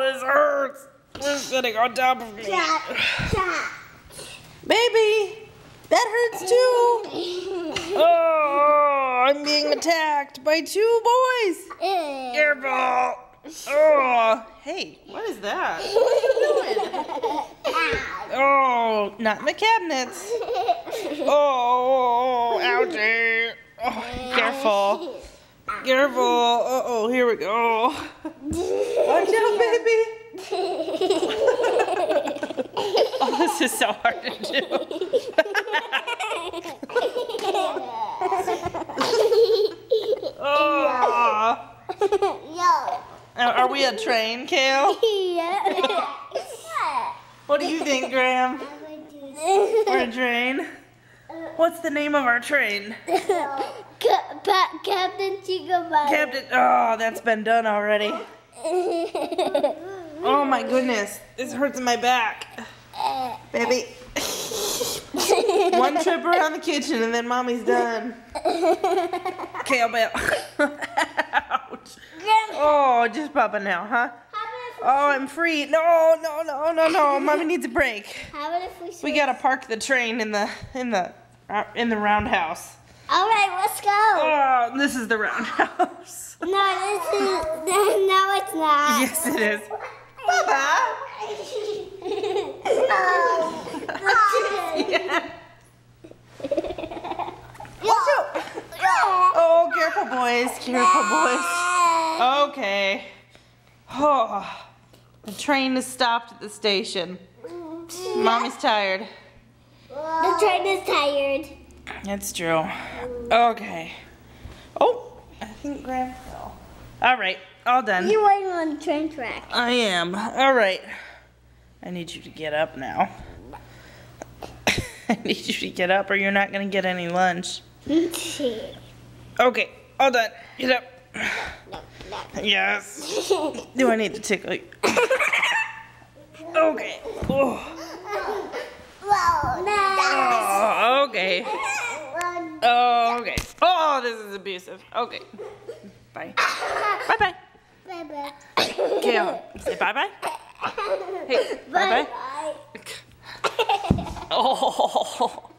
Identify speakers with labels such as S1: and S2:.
S1: this hurts. Who's sitting on top of me? Baby, that hurts too. Oh, I'm being attacked by 2 boys. Careful. Oh, hey, what is that? What are you doing? Oh, not in the cabinets. Oh, ouchie. Oh, careful. Careful. Uh-oh, here we go. Watch out, baby. Oh, this is so hard to do. Oh. Are we a train, Kale?
S2: Yeah.
S1: What do you think, Graham? We're a train? What's the name of our train?
S2: Captain Chickamauga.
S1: Captain, oh, that's been done already. Oh my goodness, this hurts in my back. Baby. 1 trip around the kitchen and then Mommy's done. Kale Bell. Ouch. Oh, just popping now, huh? Oh, I'm free. No. Mommy needs a break.
S2: How about if
S1: We gotta park the train in the roundhouse.
S2: All right, let's go.
S1: Oh, this is the roundhouse.
S2: No, no, it's not.
S1: Yes, it is. Baba. Yeah. Oh, careful, boys. Careful, boys. Okay. Oh, the train is stopped at the station. Mommy's tired.
S2: The train is tired.
S1: That's true. Okay. Oh, I think Graham fell. All right, all done.
S2: You're waiting on the train track.
S1: I am. All right. I need you to get up now. I need you to get up or you're not going to get any lunch. Okay, all done. Get up. Yes. Do I need to tickle you? Okay. Oh. Oh, okay. Oh, okay. Oh, this is abusive. Okay. Bye. Bye-bye.
S2: Bye-bye.
S1: Gail, say bye-bye. Hey, bye-bye.
S2: Bye-bye.
S1: Oh.